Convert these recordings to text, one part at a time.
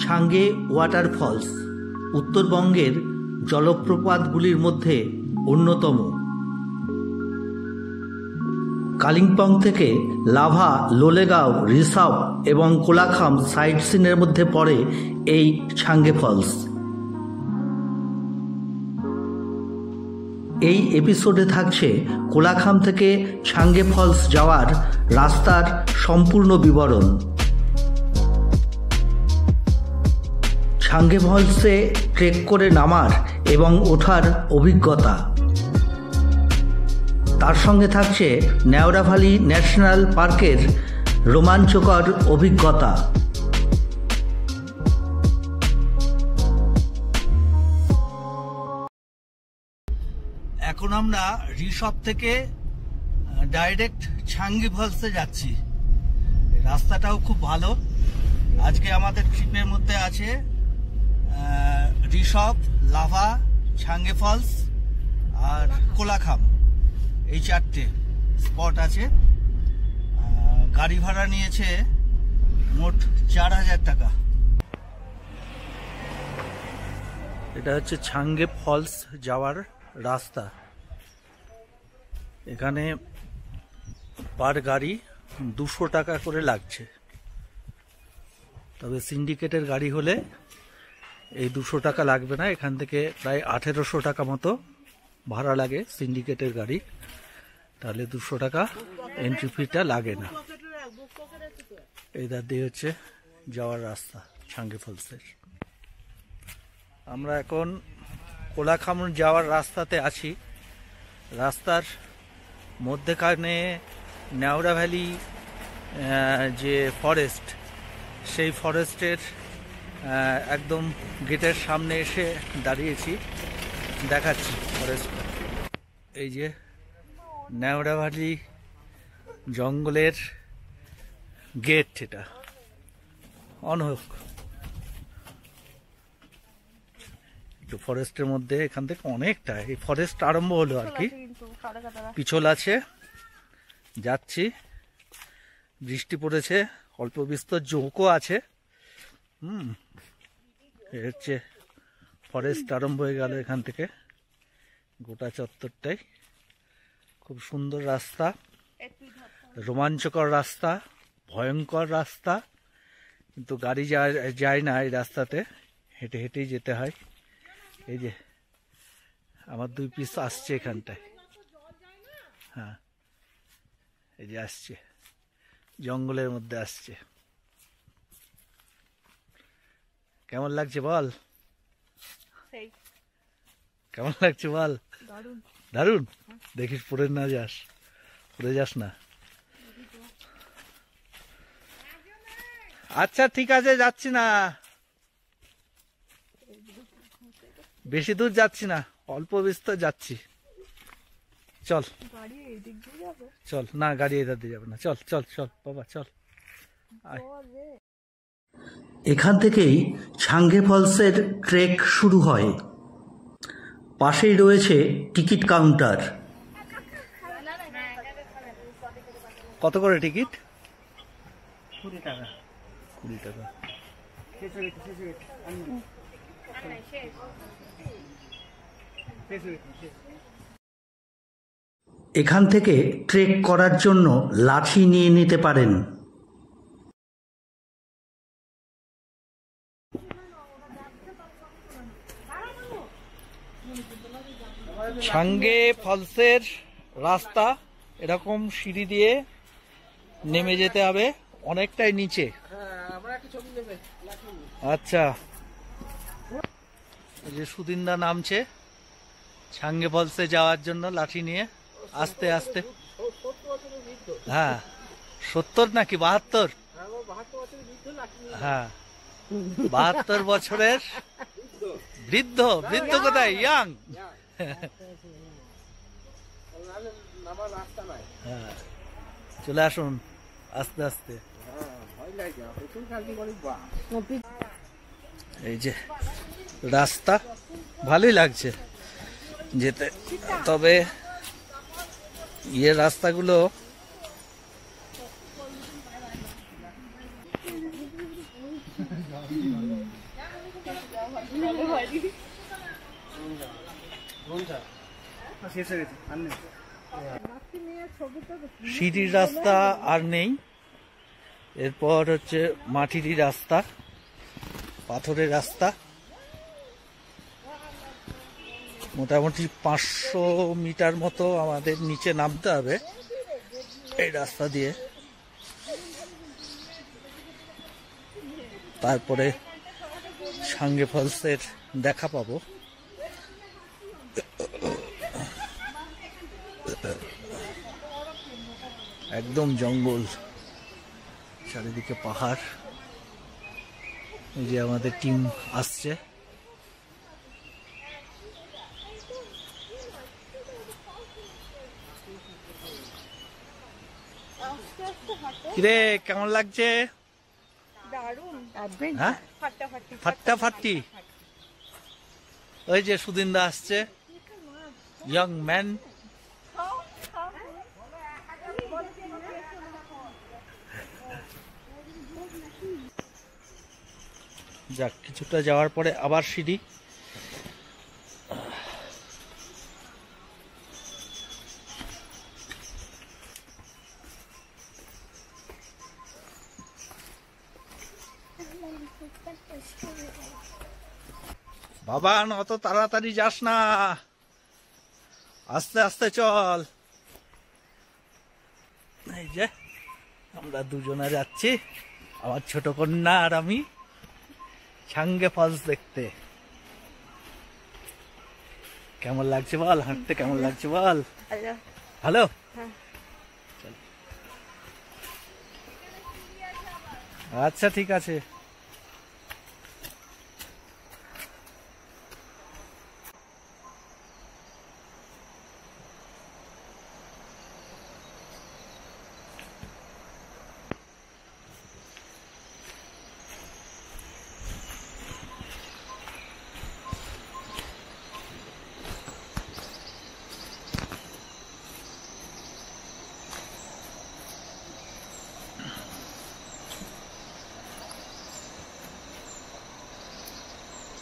ছাঙ্গে waterfalls উত্তরবঙ্গের জলপ্রপাতগুলির মধ্যে অন্যতম। কালিম্পং থেকে লাভা, লোলেগাঁও, রিসাভ এবং কোলাখাম সাইট সিনের মধ্যে পড়ে এই ছাঙ্গে ফলস। এই এপিসোডে থাকছে কোলাখাম থেকে ছাঙ্গে ফলস যাওয়ার রাস্তার সম্পূর্ণ বিবরণ। ছাঙ্গে ফলসে ট্রেক করে নামার এবং ওঠার অভিজ্ঞতা, তার সঙ্গে থাকছে নেওড়া ভ্যালি ন্যাশনাল পার্কের রোমাঞ্চকর অভিজ্ঞতা। এখন আমরা রিসভ থেকে ডাইরেক্ট ছাঙ্গে ফলসে যাচ্ছি। রাস্তাটাও খুব ভালো। আজকে আমাদের ট্রিপের মধ্যে আছে রিসভ, লাভা, ছাঙ্গে ফলস আর কোলাখাম, এই চারটে স্পট আছে। গাড়ি ভাড়া নিয়েছে মোট 4000 টাকা। এটা হচ্ছে ছাঙ্গে ফলস যাওয়ার রাস্তা। এখানে পার গাড়ি 200 টাকা করে লাগছে, তবে সিন্ডিকেটের গাড়ি হলে এই 200 টাকা লাগবে না। এখান থেকে প্রায় 1800 টাকা মতো ভাড়া লাগে সিন্ডিকেটের গাড়ি, তাহলে 200 টাকা এন্ট্রি ফিটা লাগে না। এই ধার দিয়ে হচ্ছে যাওয়ার রাস্তা ছাঙ্গে ফলসের। আমরা এখন কোলাখাম যাওয়ার রাস্তাতে আছি। রাস্তার মধ্যেখানে নেওড়া ভ্যালি যে ফরেস্ট, সেই ফরেস্টের একদম গেটের সামনে এসে দাঁড়িয়েছি, দেখাচ্ছি ফরেস্টটা। এই যে নেওড়া ভ্যালি জঙ্গলের গেট, এটা অনহক একটু ফরেস্টের মধ্যে। এখান থেকে অনেকটা এই ফরেস্ট আরম্ভ হলো আর কি, পিছল আছে। যাচ্ছি, বৃষ্টি পড়েছে, অল্প বিস্তর জোঁকও আছে। হচ্ছে ফরেস্ট আরম্ভ হয়ে গেল এখান থেকে। গোটা চত্বরটাই খুব সুন্দর রাস্তা, রোমাঞ্চকর রাস্তা, ভয়ঙ্কর রাস্তা, কিন্তু গাড়ি যায় না এই রাস্তাতে, হেঁটে হেঁটেই যেতে হয়। এই যে আমার 2 পিস আসছে এখানটায়। হ্যাঁ, এই যে আসছে, জঙ্গলের মধ্যে আসছে। কেমন লাগছে বল? কেমন লাগছে বল? দারুণ। দেখিস পড়ে না যাস, পড়ে যাস না। আচ্ছা ঠিক আছে, যাচ্ছি না, বেশি দূর যাচ্ছি না, অল্প বিস্তর যাচ্ছি। চল চল, না গাড়ি এধার দিয়ে যাবে না। চল চল চল বাবা, চল। এখান থেকেই ছাঙ্গে ফলসের ট্রেক শুরু হয়। পাশেই রয়েছে টিকিট কাউন্টার। কত করে টিকিট? 20 টাকা। 20 টাকা। এখান থেকে ট্রেক করার জন্য লাঠি নিয়ে নিতে পারেন। ছাঙ্গে ফলসের রাস্তা এরকম সিঁড়ি দিয়ে নেমে যেতে হবে, অনেকটাই নিচে। আচ্ছা, এই যে সুদিনদা নামছে ছাঙ্গে ফলসে যাওয়ার জন্য লাঠি নিয়ে, আস্তে আস্তে। হ্যাঁ, 70 নাকি 72? হ্যাঁ, 72 বছরের বৃদ্ধ। বৃদ্ধ কোথায়? ইয়াং। হ্যাঁ, চলে আসুন আস্তে আস্তে। এই যে রাস্তা, ভালোই লাগছে যেতে, তবে রাস্তাগুলো সিঁড়ির রাস্তা আর নেই, এরপর হচ্ছে মাটিরই রাস্তা, পাথরের রাস্তা। মোটামুটি 500 মিটার মতো আমাদের নিচে নামতে হবে এই রাস্তা দিয়ে, তারপরে সাঙ্গে ফলসের দেখা পাবো। একদম জঙ্গল, চারিদিকে পাহাড়। এই যে আমাদের টিম আসছে। কিরে কেমন লাগছে? হ্যাঁ ফাটাফাটি। ওই যে সুদিনদা আসছে, ইয়ং ম্যান। যাক, কিছুটা যাওয়ার পরে আবার সিঁড়ি। বাবান অত তাড়াতাড়ি যাস না, আস্তে আস্তে চল। এই যে আমরা দুজনে যাচ্ছি, আমার ছোট কন্যা আর আমি, সাঙ্গে ফলস দেখতে। কেমন লাগছে বল? হাঁটতে কেমন লাগছে বল? ভালো। আচ্ছা ঠিক আছে।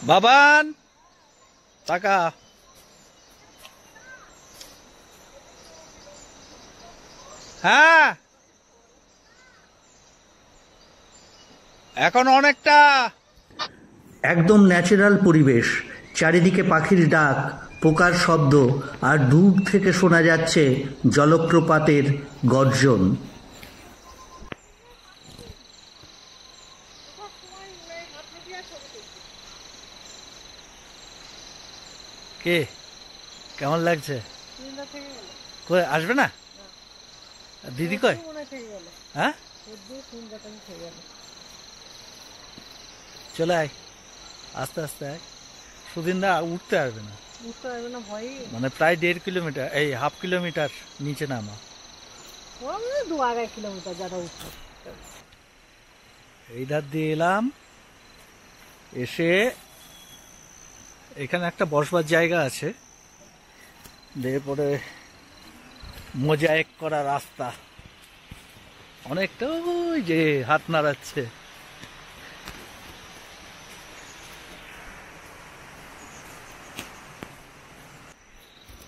বাবান টাকা। হ্যাঁ এখন অনেকটা। একদম ন্যাচারাল পরিবেশ, চারিদিকে পাখির ডাক, পোকার শব্দ, আর দূর থেকে শোনা যাচ্ছে জলপ্রপাতের গর্জন। কে কেমন লাগছে? কই আসবে না? দিদি কই? হ্যাঁ চলে আয়, আস্তে আস্তে আয়। সুদিনদা উঠতে পারবে না, মানে প্রায় 1.5 কিলোমিটার, এই হাফ কিলোমিটার নিচে নামা। 2-2.5 কিলোমিটার যারা উঠছে। এই ধার দিয়ে এলাম, এসে এখানে একটা বসবার জায়গা আছে, দিয়ে পরে মোজাইক করা রাস্তা, অনেকটা। ওই যে হাত নাড়াচ্ছে।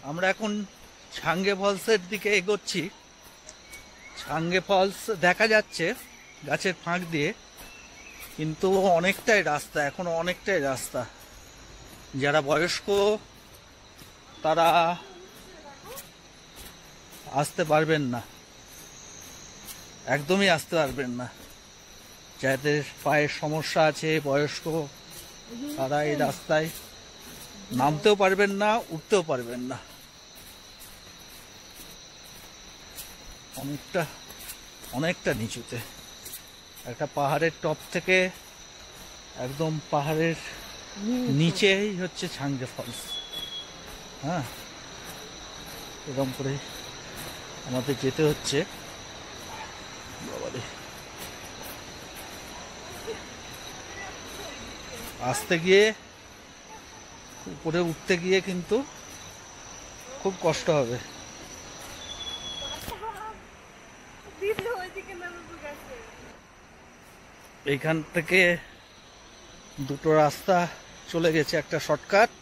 আমরা এখন সাঙ্গে ফলসের দিকে এগোচ্ছি। সাঙ্গে ফলস দেখা যাচ্ছে গাছের ফাঁক দিয়ে, কিন্তু অনেকটাই রাস্তা, এখনো অনেকটাই রাস্তা। যারা বয়স্ক তারা আসতে পারবেন না, একদমই আসতে পারবেন না। যাদের পায়ের সমস্যা আছে, বয়স্ক, তারা এই রাস্তায় নামতেও পারবেন না, উঠতেও পারবেন না। অনেকটা নিচুতে, একটা পাহাড়ের টপ থেকে একদম পাহাড়ের নিচেই হচ্ছে সাঙ্গে ফলস। হ্যাঁ এরকম করে আমাদের যেতে হচ্ছে। বাবারে, আসতে গিয়ে উপরে উঠতে গিয়ে কিন্তু খুব কষ্ট হবে। এইখান থেকে দুটো রাস্তা চলে গেছে, একটা শর্টকাট,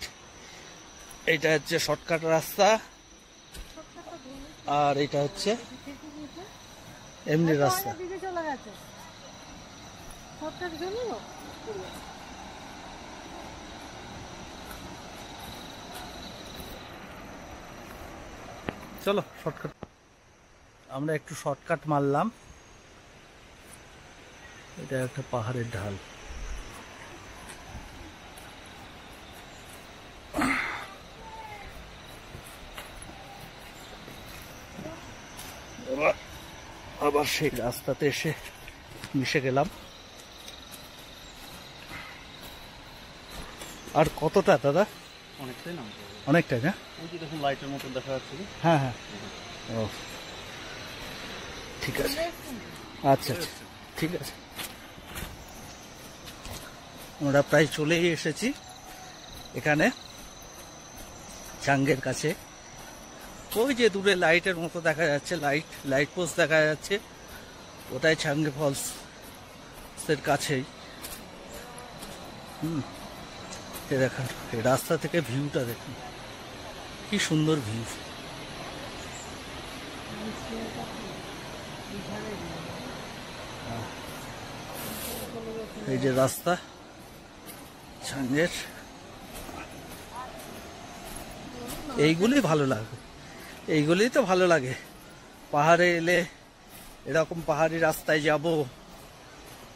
এইটা হচ্ছে শর্টকাট রাস্তা, আর এটা হচ্ছে এমনি রাস্তা। দিকে চলে গেছে শর্টকাট জন্য। চলো শর্টকাট, আমরা একটু শর্টকাট মারলাম। এটা একটা পাহাড়ের ঢাল। আবার সেই রাস্তাতে এসে মিশে গেলাম। আর কতটা দাদা? অনেকটাই নামতে হবে। অনেকটাই না? ওই যে দেখুন লাইটের মতো দেখা যাচ্ছে। হ্যাঁ হ্যাঁ, ও ঠিক আছে, আচ্ছা আচ্ছা ঠিক আছে। আমরা প্রায় চলেই এসেছি এখানে চাঙ্গের কাছে। ওই যে দূরে লাইটের মতো দেখা যাচ্ছে, লাইট পোস্ট দেখা যাচ্ছে, ওটাই চাঙ্গে ফলস এর কাছেই। দেখুন এই রাস্তা থেকে ভিউটা দেখুন, কি সুন্দর ভিউ। এই যে রাস্তা চাঙ্গের, এইগুলি ভালো লাগে, এইগুলি তো ভালো লাগে। পাহাড়ে এলে এরকম পাহাড়ি রাস্তায় যাব,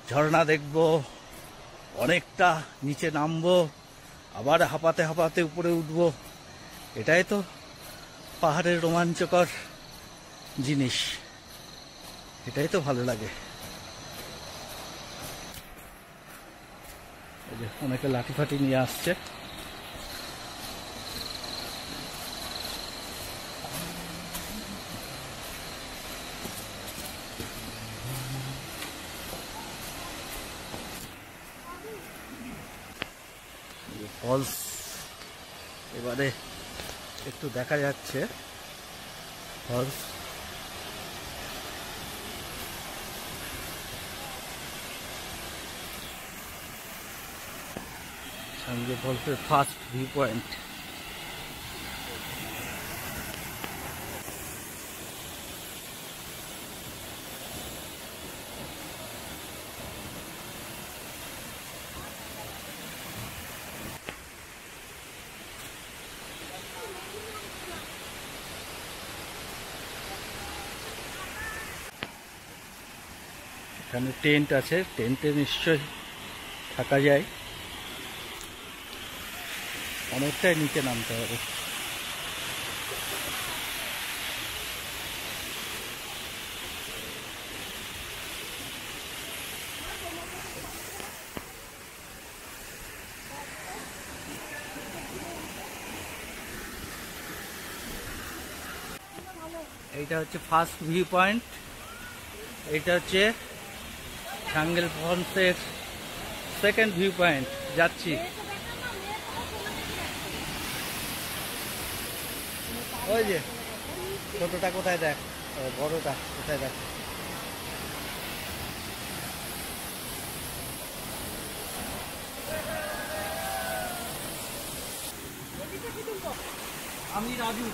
ঝর্ণা দেখব, অনেকটা নিচে নামবো, আবার হাঁপাতে হাঁপাতে উপরে উঠবো, এটাই তো পাহাড়ের রোমাঞ্চকর জিনিস, এটাই তো ভালো লাগে। এই যে অনেকে লাঠি ফাটি নিয়ে আসছে। ফলস এবারে একটু দেখা যাচ্ছে ফলস। সঙ্গে ফলসের ফার্স্ট ভিউ পয়েন্ট। এখানে টেন্ট আছে, টেন্টে নিশ্চয়ই থাকা যায়। অনেকটাই নিচে নামতে হবে। এইটা হচ্ছে ফার্স্ট ভিউ পয়েন্ট, এইটা হচ্ছে টাঙ্গেল ফলসের সেকেন্ড ভিউ পয়েন্ট। যাচ্ছি, ওই যে ছোটটা কোথায় দেখ, বড়টা কোথায় দেখ। আমি রাজু,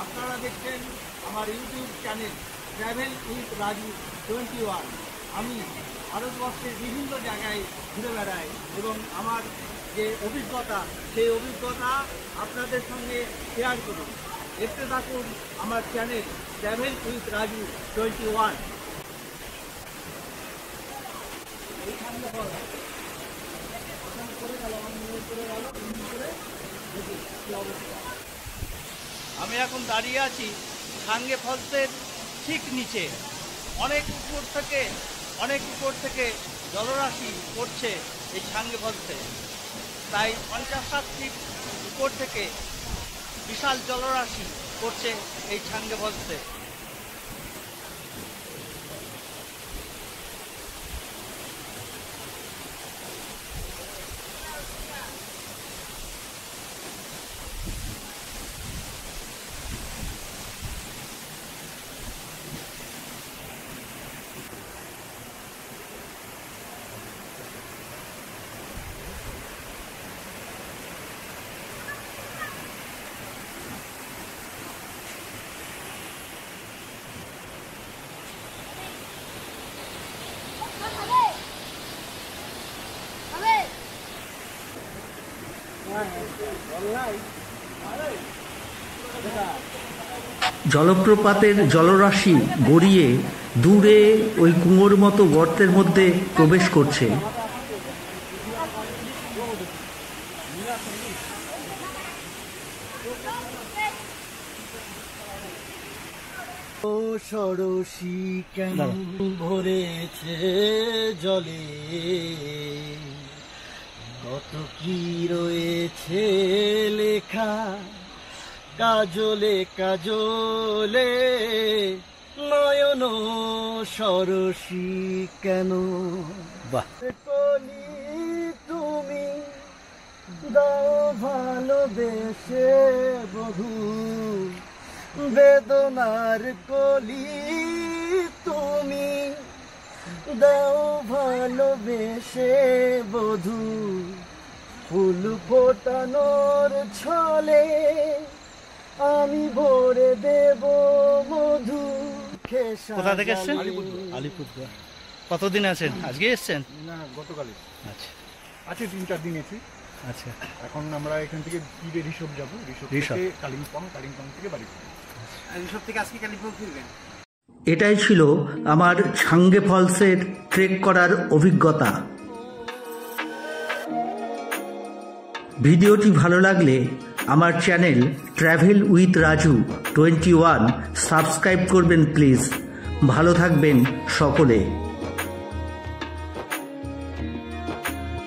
আপনারা দেখছেন আমার YouTube channel travel with Raju 21। আমি ভারতবর্ষের বিভিন্ন জায়গায় ঘুরে বেড়াই এবং আমার যে অভিজ্ঞতা, সেই অভিজ্ঞতা আপনাদের সঙ্গে শেয়ার করি। দেখতে থাকুন আমার চ্যানেল ট্রাভেল উইথ রাজু 21। আমি এখন দাঁড়িয়ে আছি টাঙ্গে ফলসের ঠিক নিচে। অনেক উপর থেকে জলরাশি পড়ছে এই টাঙ্গে ফলসে। তাই 50-60 ফিট উপর থেকে বিশাল জলরাশি পড়ছে এই টাঙ্গে ফলসে। জলপ্রপাতের জলরাশি গড়িয়ে দূরে ওই কুয়োর মতো গর্তের মধ্যে প্রবেশ করছে। ও সরসী কেন ভরেছে জলে, কত কি রয়েছে লেখা কাজলে কাজলে, নয়ন সরসী কেন। বাহ, কলি তুমি দাও ভালোবেসে বধূ, বেদনার কলি তুমি দাও ভালোবেসে বধূ, ফুল ফোটানোর ছলে আমি ভরে দেব মধু। কোথা থেকে এসছেন? আলিপুরদুয়ার। কতদিন আছেন? আজকে এসছেন? না, গতকালই। আচ্ছা আছে 3-4 দিন এসে। আচ্ছা, এখন আমরা এখান থেকে ফিরে ঋষভ যাবো, ঋষভ থেকে কালিম্পং, কালিম্পং থেকে বাড়ি ফিরবো। ঋষভ থেকে আজকে কালিম্পং ফিরবেন। এটাই ছিল আমার ছাঙ্গে ফলসের ট্রেক করার অভিজ্ঞতা। ভিডিওটি ভালো লাগলে আমার channel travel with Raju 21 subscribe করবেন প্লিজ। ভালো থাকবেন সকলে।